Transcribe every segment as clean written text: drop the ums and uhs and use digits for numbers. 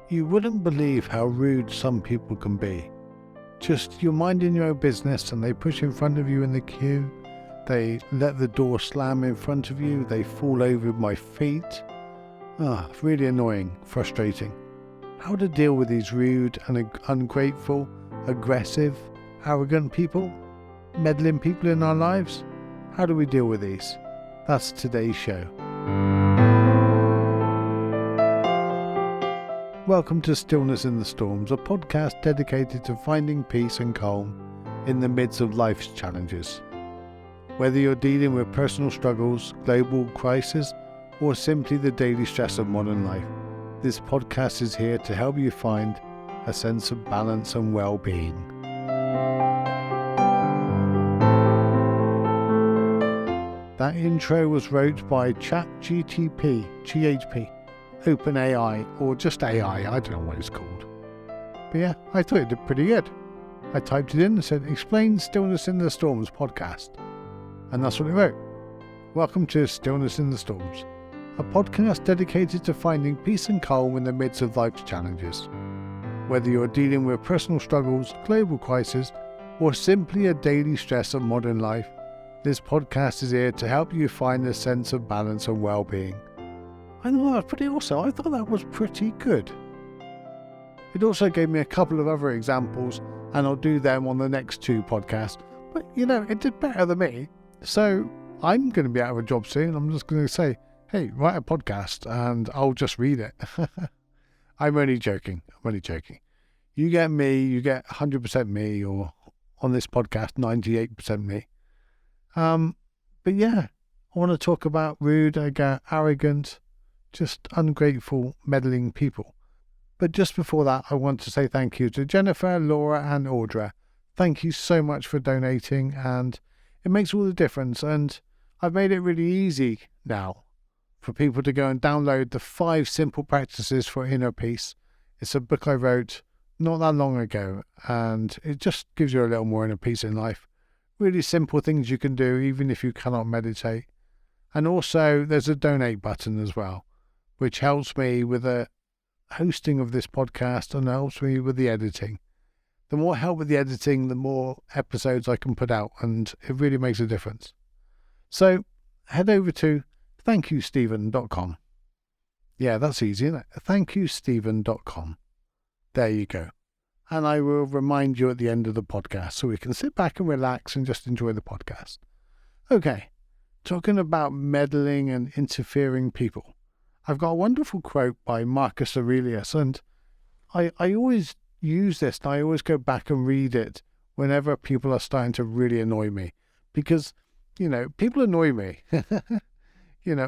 You wouldn't believe how rude some people can be. Just you're minding your own business and they push in front of you in the queue. They let the door slam in front of you. They fall over my feet. Really annoying, frustrating. How to deal with these rude and ungrateful, aggressive, arrogant people? Meddling people in our lives? How do we deal with these? That's today's show. Welcome to Stillness in the Storms, a podcast dedicated to finding peace and calm in the midst of life's challenges. Whether you're dealing with personal struggles, global crisis, or simply the daily stress of modern life, this podcast is here to help you find a sense of balance and well-being. That intro was wrote by GHP, OpenAI, or just AI, I don't know what it's called. But yeah, I thought it did pretty good. I typed it in and said, explain Stillness in the Storms podcast. And that's what it wrote. Welcome to Stillness in the Storms, a podcast dedicated to finding peace and calm in the midst of life's challenges. Whether you're dealing with personal struggles, global crisis, or simply a daily stress of modern life, this podcast is here to help you find a sense of balance and well-being. I thought that was pretty awesome. I thought that was pretty good. It also gave me a couple of other examples, and I'll do them on the next two podcasts. But, it did better than me. So I'm going to be out of a job soon. I'm just going to say, hey, write a podcast, and I'll just read it. I'm only joking. You get me, you get 100% me, or on this podcast, 98% me. But yeah, I want to talk about rude, arrogant, just ungrateful, meddling people. But just before that, I want to say thank you to Jennifer, Laura and Audra. Thank you so much for donating, and it makes all the difference. And I've made it really easy now for people to go and download the 5 Simple Practices for Inner Peace. It's a book I wrote not that long ago, and it just gives you a little more inner peace in life. Really simple things you can do even if you cannot meditate. And also there's a donate button as well, which helps me with the hosting of this podcast and helps me with the editing. The more help with the editing, the more episodes I can put out, and it really makes a difference. So head over to thankyousteven.com. Yeah, that's easy, isn't it? thankyousteven.com. There you go. And I will remind you at the end of the podcast so we can sit back and relax and just enjoy the podcast. Okay, talking about meddling and interfering people. I've got a wonderful quote by Marcus Aurelius, and I always use this, and I always go back and read it whenever people are starting to really annoy me. Because, people annoy me,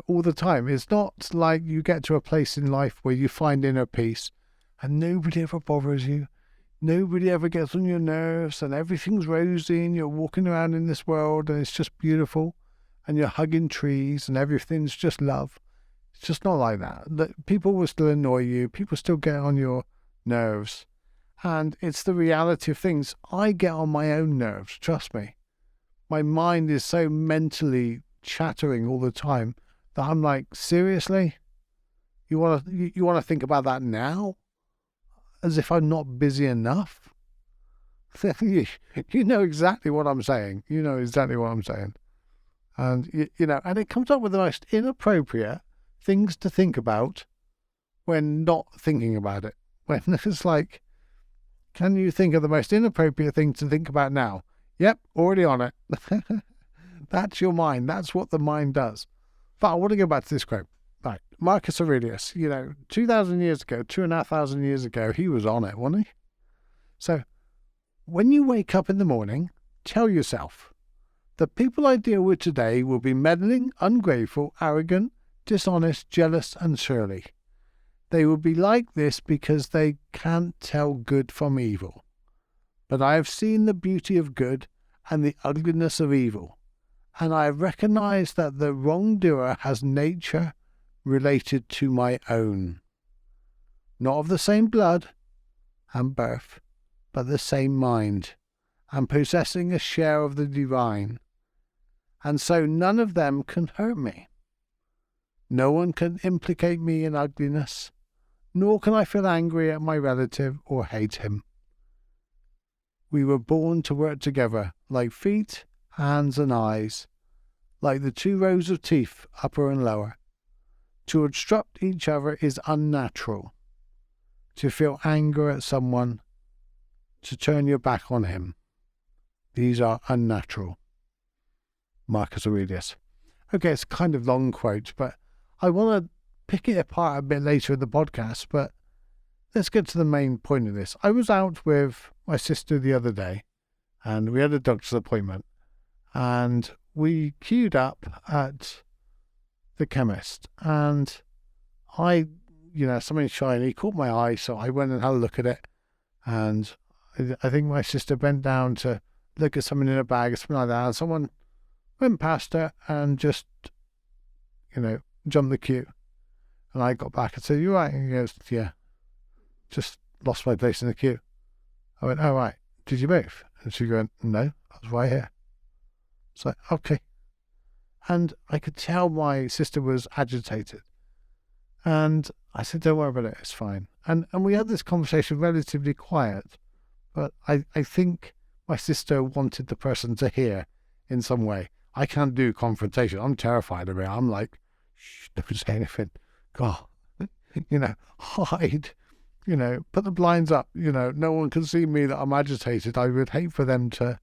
all the time. It's not like you get to a place in life where you find inner peace and nobody ever bothers you. Nobody ever gets on your nerves and everything's rosy and you're walking around in this world and it's just beautiful and you're hugging trees and everything's just love. It's just not like that. People will still annoy you. People still get on your nerves. And it's the reality of things. I get on my own nerves, trust me. My mind is so mentally chattering all the time that I'm like, seriously? You want to think about that now? As if I'm not busy enough? You know exactly what I'm saying. And, and it comes up with the most inappropriate things to think about when not thinking about it. When it's like, can you think of the most inappropriate thing to think about now? Yep, already on it. That's your mind. That's what the mind does. But I want to go back to this quote. Right, Marcus Aurelius, 2,000 years ago, 2,500 years ago, he was on it, wasn't he? So, when you wake up in the morning, tell yourself, the people I deal with today will be meddling, ungrateful, arrogant, dishonest, jealous, and surly. They will be like this because they can't tell good from evil. But I have seen the beauty of good and the ugliness of evil, and I have recognized that the wrongdoer has nature related to my own, not of the same blood and birth, but the same mind, and possessing a share of the divine, and so none of them can hurt me. No one can implicate me in ugliness. nor can I feel angry at my relative or hate him. We were born to work together, like feet, hands and eyes, like the 2 rows of teeth, upper and lower. To obstruct each other is unnatural. To feel anger at someone, to turn your back on him. These are unnatural. Marcus Aurelius. Okay, it's kind of long quote, but I want to pick it apart a bit later in the podcast, but let's get to the main point of this. I was out with my sister the other day, and we had a doctor's appointment, and we queued up at the chemist, and something shiny caught my eye, so I went and had a look at it, and I think my sister bent down to look at something in a bag or something like that, and someone went past her and just, jumped the queue. And I got back and said, "You right?" And he goes, "Yeah, just lost my place in the queue." I went, "Oh, right. Did you move?" And she went, "No, I was right here." It's like, okay. And I could tell my sister was agitated. And I said, "Don't worry about it, it's fine." And we had this conversation relatively quiet, but I think my sister wanted the person to hear in some way. I can't do confrontation. I'm terrified of it. I'm like, shh, don't say anything. God, hide, put the blinds up, no one can see me that I'm agitated. I would hate for them to,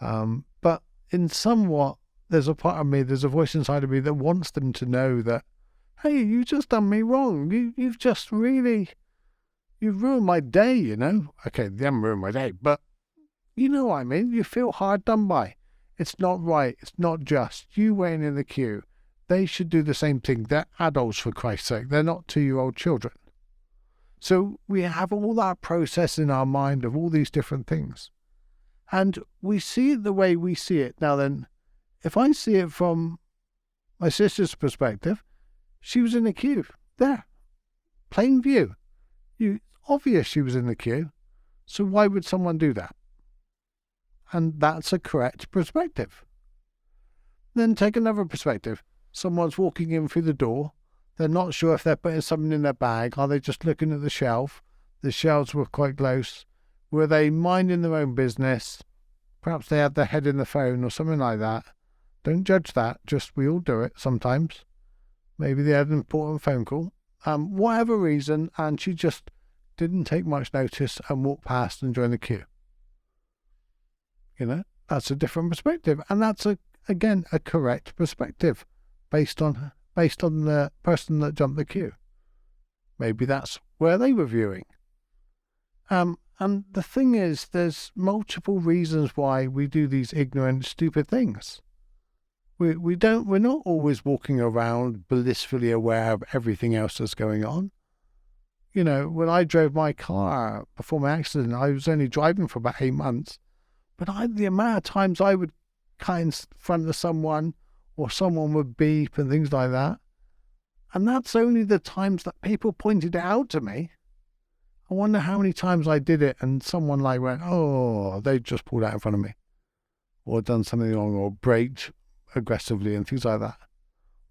but in somewhat, there's a part of me, there's a voice inside of me that wants them to know that, hey, you just done me wrong. You've just really, you've ruined my day, Okay, they haven't ruined my day, but you know what I mean? You feel hard done by. It's not right. It's not just. You waiting in the queue. They should do the same thing. They're adults, for Christ's sake. They're not 2-year-old children. So we have all that process in our mind of all these different things. And we see it the way we see it. Now then, if I see it from my sister's perspective, she was in the queue. There. Plain view. Obvious she was in the queue. So why would someone do that? And that's a correct perspective. Then take another perspective. Someone's walking in through the door. They're not sure if they're putting something in their bag. Are they just looking at the shelf? The shelves were quite close. Were they minding their own business? Perhaps they had their head in the phone or something like that. Don't judge that. Just we all do it sometimes. Maybe they had an important phone call. Whatever reason, and she just didn't take much notice and walked past and joined the queue. That's a different perspective. And that's, again, a correct perspective based on the person that jumped the queue. Maybe that's where they were viewing. And the thing is, there's multiple reasons why we do these ignorant, stupid things. We're not always walking around blissfully aware of everything else that's going on. When I drove my car before my accident, I was only driving for about 8 months. But the amount of times I would cut in front of someone, or someone would beep and things like that. And that's only the times that people pointed it out to me. I wonder how many times I did it and someone went, oh, they just pulled out in front of me. Or done something wrong, or braked aggressively and things like that.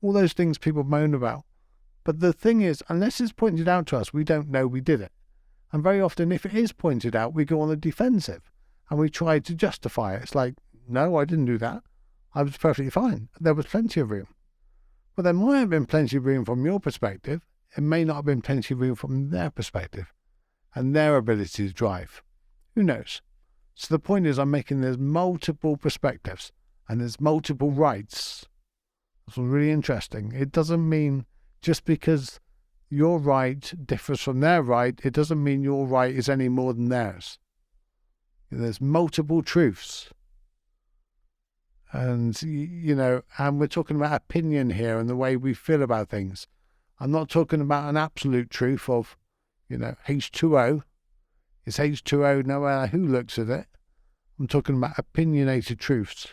All those things people moan about. But the thing is, unless it's pointed out to us, we don't know we did it. And very often, if it is pointed out, we go on the defensive. And we try to justify it. It's like, no, I didn't do that. I was perfectly fine. There was plenty of room. But there might have been plenty of room from your perspective. It may not have been plenty of room from their perspective and their ability to drive. Who knows? So the point is, I'm making there's multiple perspectives and there's multiple rights. That's really interesting. It doesn't mean just because your right differs from their right, it doesn't mean your right is any more than theirs. There's multiple truths. And, and we're talking about opinion here and the way we feel about things. I'm not talking about an absolute truth of, H2O. It's H2O no matter who looks at it. I'm talking about opinionated truths.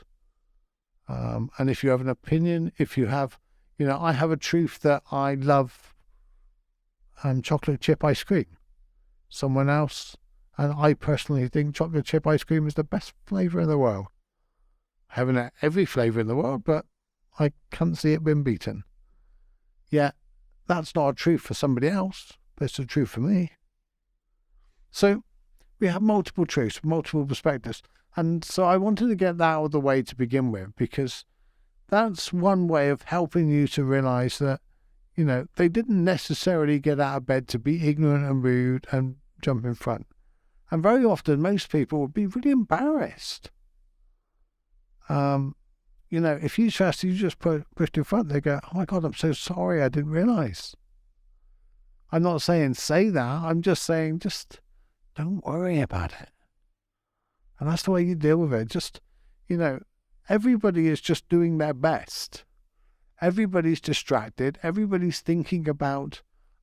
And if you have an opinion, if you have, I have a truth that I love chocolate chip ice cream. Someone else, and I personally think chocolate chip ice cream is the best flavour in the world. I haven't had every flavour in the world, but I can't see it being beaten. Yeah, that's not a truth for somebody else, but it's the truth for me. So we have multiple truths, multiple perspectives. And so I wanted to get that out of the way to begin with, because that's one way of helping you to realize that, they didn't necessarily get out of bed to be ignorant and rude and jump in front. And very often, most people would be really embarrassed. If you just pushed in front, they go, "Oh my God, I'm so sorry, I didn't realize." I'm not saying say that. I'm just saying, just don't worry about it. And that's the way you deal with it. Just, everybody is just doing their best. Everybody's distracted. Everybody's thinking about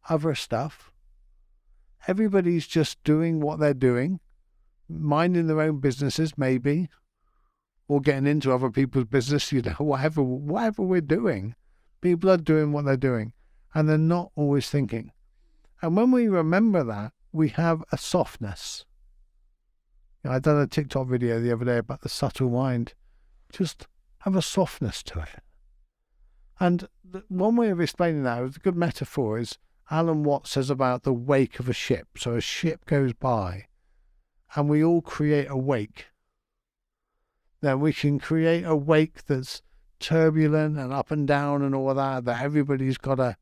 other stuff. Everybody's just doing what they're doing, minding their own businesses maybe, or getting into other people's business, whatever we're doing. People are doing what they're doing, and they're not always thinking. And when we remember that, we have a softness. I done a TikTok video the other day about the subtle mind. Just have a softness to it. And one way of explaining that, a good metaphor, is Alan Watts says about the wake of a ship. So a ship goes by, and we all create a wake. Now we can create a wake that's turbulent and up and down and all that everybody's got to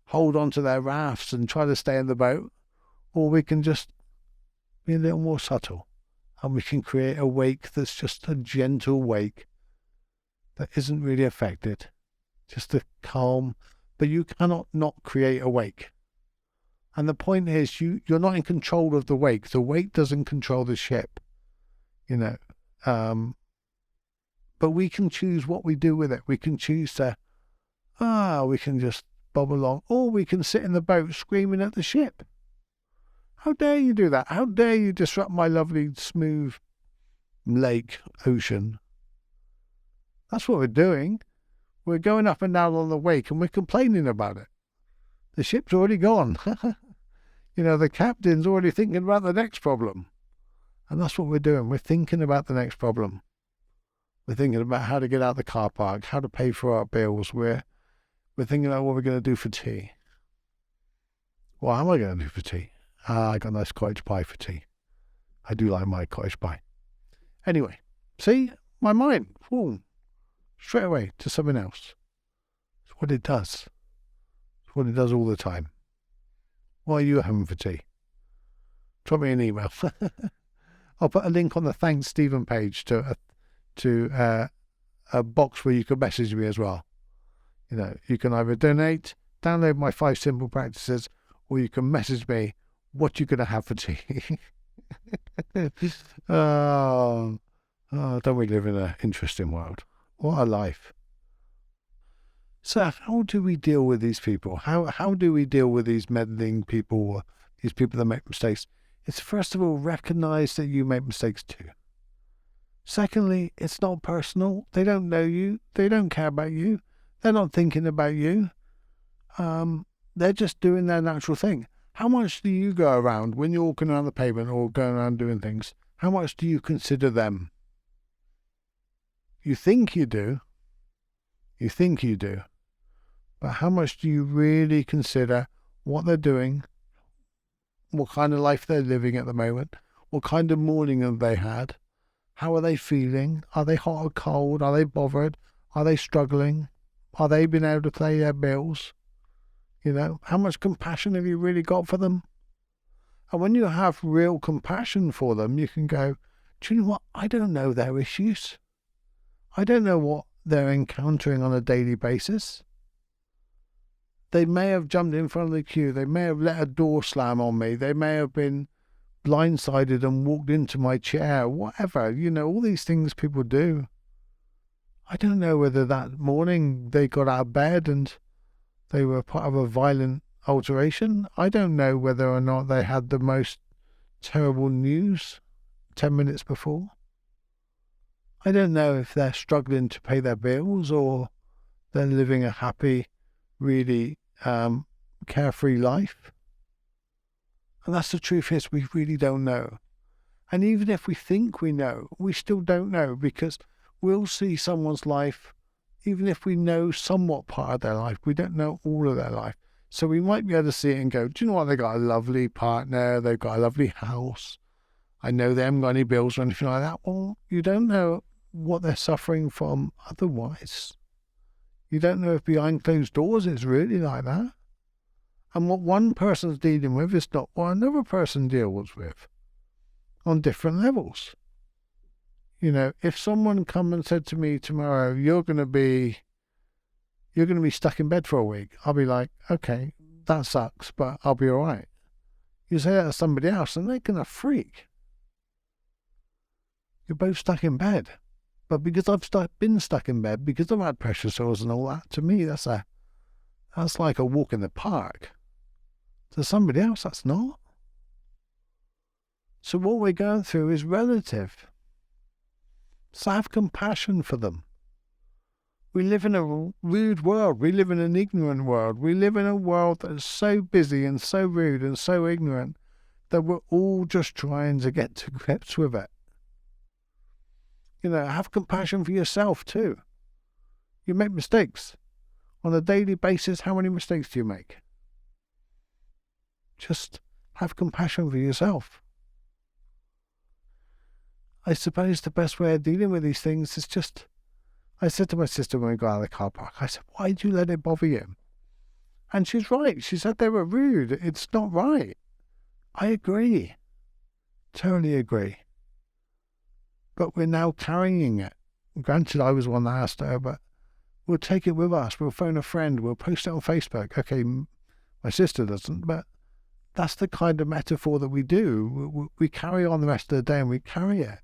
hold on to their rafts and try to stay in the boat. Or we can just be a little more subtle, and we can create a wake that's just a gentle wake that isn't really affected, just a calm, but you cannot not create a wake. And the point is, you're not in control of the wake. The wake doesn't control the ship, but we can choose what we do with it. We can choose to, we can just bob along, or we can sit in the boat screaming at the ship. How dare you do that? How dare you disrupt my lovely, smooth lake, ocean? That's what we're doing. We're going up and down on the wake, and we're complaining about it. The ship's already gone. The captain's already thinking about the next problem. And that's what we're doing. We're thinking about the next problem. We're thinking about how to get out of the car park, how to pay for our bills. We're thinking about what we're going to do for tea. What am I going to do for tea? I got a nice cottage pie for tea. I do like my cottage pie. Anyway, see, my mind, boom, straight away to something else. It's what it does. It's what it does all the time. What are you having for tea? Drop me an email. I'll put a link on the Thanks Steven page to a box where you can message me as well. You can either donate, download my 5 simple practices, or you can message me what you're going to have for tea. Don't we live in an interesting world? What a life. So how do we deal with these people? How do we deal with these meddling people, these people that make mistakes? It's first of all, recognize that you make mistakes too. Secondly, it's not personal. They don't know you. They don't care about you. They're not thinking about you. They're just doing their natural thing. How much do you go around when you're walking around the pavement or going around doing things? How much do you consider them? You think you do. You think you do. But how much do you really consider what they're doing? What kind of life they're living at the moment? What kind of morning have they had? How are they feeling? Are they hot or cold? Are they bothered? Are they struggling? Are they being able to pay their bills? How much compassion have you really got for them? And when you have real compassion for them, you can go, do you know what? I don't know their issues. I don't know what they're encountering on a daily basis. They may have jumped in front of the queue. They may have let a door slam on me. They may have been blindsided and walked into my chair, whatever. All these things people do. I don't know whether that morning they got out of bed and they were part of a violent alteration. I don't know whether or not they had the most terrible news 10 minutes before. I don't know if they're struggling to pay their bills or they're living a happy, really carefree life. And that's the truth is we really don't know. And even if we think we know, we still don't know, because we'll see someone's life, even if we know somewhat part of their life, we don't know all of their life. So we might be able to see it and go, do you know what? They've got a lovely partner. They've got a lovely house. I know they haven't got any bills or anything like that. Well, you don't know what they're suffering from otherwise. You don't know if behind closed doors it's really like that. And what one person's dealing with is not what another person deals with on different levels. If someone come and said to me tomorrow, you're going to be stuck in bed for a week, I'll be like, okay, that sucks, but I'll be all right. You say that to somebody else and they're going to freak. You're both stuck in bed. But because I've been stuck in bed, because I've had pressure sores and all that, to me, that's like a walk in the park. To somebody else, that's not. So what we're going through is relative. So have compassion for them. We live in a rude world. We live in an ignorant world. We live in a world that's so busy and so rude and so ignorant that we're all just trying to get to grips with it. Have compassion for yourself too. You make mistakes. On a daily basis, how many mistakes do you make? Just have compassion for yourself. I suppose the best way of dealing with these things is just, I said to my sister when we got out of the car park, I said, why do you let it bother you? And she's right. She said they were rude. It's not right. I agree. Totally agree. But we're now carrying it. Granted, I was one that asked her, but we'll take it with us. We'll phone a friend. We'll post it on Facebook. Okay, my sister doesn't, but that's the kind of metaphor that we do. We carry on the rest of the day and we carry it.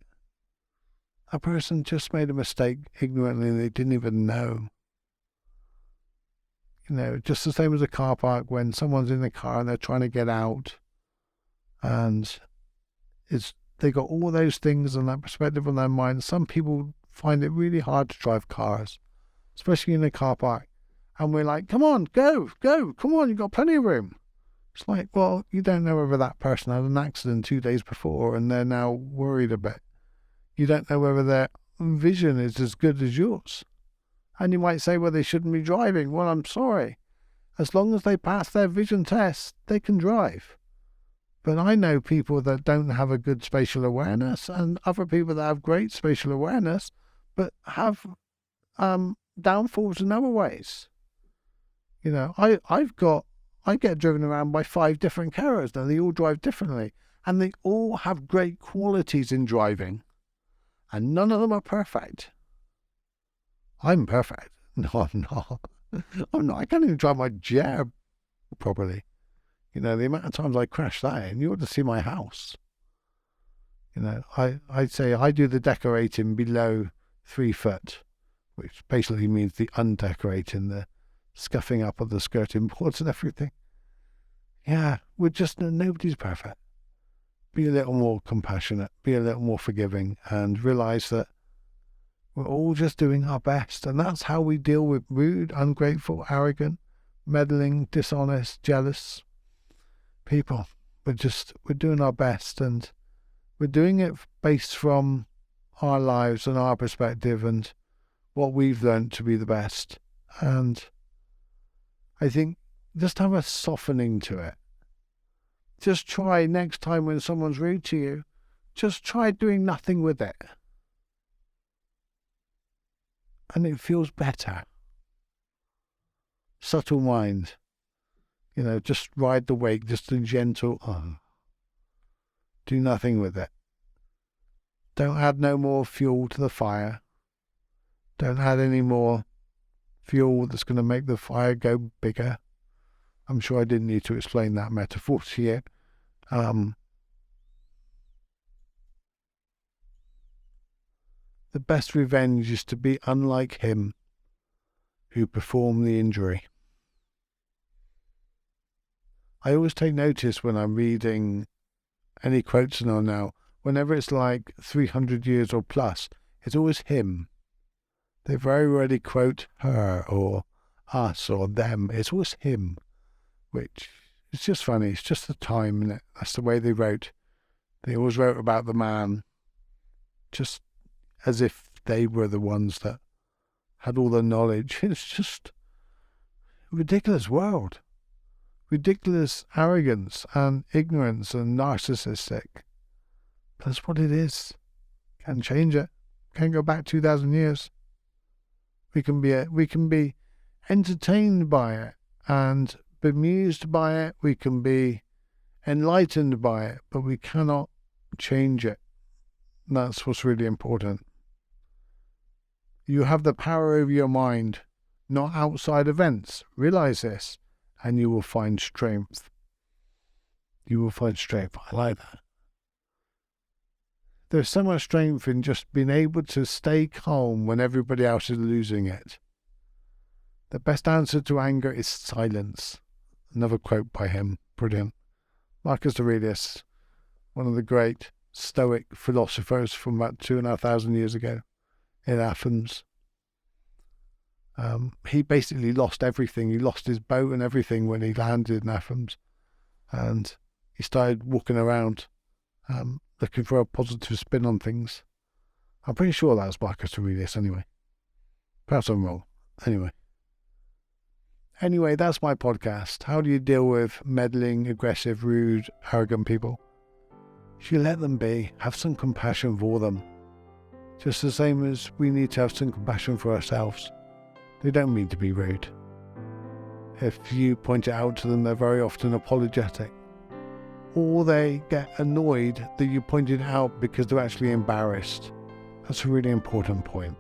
A person just made a mistake ignorantly and they didn't even know. Just the same as a car park when someone's in the car and they're trying to get out and they got all those things and that perspective on their mind. Some people find it really hard to drive cars, especially in a car park. And we're like, come on, go, come on, you've got plenty of room. It's like, well, you don't know whether that person had an accident 2 days before and they're now worried a bit. You don't know whether their vision is as good as yours. And you might say, well, they shouldn't be driving. Well, I'm sorry. As long as they pass their vision test, they can drive. But I know people that don't have a good spatial awareness and other people that have great spatial awareness, but have downfalls in other ways. I get driven around by 5 different carers and they all drive differently. And they all have great qualities in driving. And none of them are perfect. I'm perfect. No, I'm not. I'm not. I can't even drive my jet properly. The amount of times I crash that in, you ought to see my house. I'd say I do the decorating below 3 foot, which basically means the undecorating, the scuffing up of the skirting boards and everything. Yeah, nobody's perfect. Be a little more compassionate, be a little more forgiving, and realise that we're all just doing our best. And that's how we deal with rude, ungrateful, arrogant, meddling, dishonest, jealous people. We're doing our best, and we're doing it based from our lives and our perspective and what we've learned to be the best. And I think just have a softening to it. Just try next time when someone's rude to you, just try doing nothing with it. And it feels better. Subtle mind. Just ride the wake, just a gentle, do nothing with it. Don't add no more fuel to the fire. Don't add any more fuel that's going to make the fire go bigger. I'm sure I didn't need to explain that metaphor to you. The best revenge is to be unlike him who performed the injury. I always take notice when I'm reading any quotes now, whenever it's like 300 years or plus, it's always him. They very rarely quote her or us or them. It's always him, which is just funny. It's just the time, isn't it? That's the way they wrote. They always wrote about the man, just as if they were the ones that had all the knowledge. It's just a ridiculous world. ridiculous arrogance and ignorance and narcissistic. But that's what it is. Can't change it. Can't go back 2,000 years. We can be entertained by it and bemused by it. We can be enlightened by it, but we cannot change it. That's what's really important. You have the power over your mind, not outside events. Realize this, and you will find strength. You will find strength. I like that. There's so much strength in just being able to stay calm when everybody else is losing it. The best answer to anger is silence. Another quote by him. Brilliant. Marcus Aurelius, one of the great Stoic philosophers from about 2,500 years ago in Athens. He basically lost everything. He lost his boat and everything when he landed in Athens. And he started walking around looking for a positive spin on things. I'm pretty sure that was Marcus Aurelius anyway. Perhaps I'm wrong. Anyway, that's my podcast. How do you deal with meddling, aggressive, rude, arrogant people? If you let them be, have some compassion for them. Just the same as we need to have some compassion for ourselves. They don't mean to be rude. If you point it out to them, they're very often apologetic. Or they get annoyed that you pointed it out because they're actually embarrassed. That's a really important point.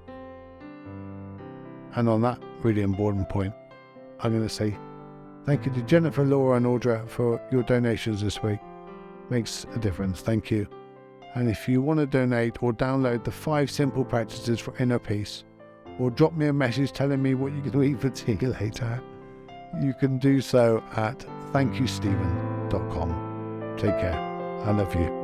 And on that really important point, I'm going to say thank you to Jennifer, Laura and Audra for your donations this week. Makes a difference. Thank you. And if you want to donate or download the 5 simple practices for inner peace, or drop me a message telling me what you're going to eat for tea later, you can do so at thankyousteven.com. Take care. I love you.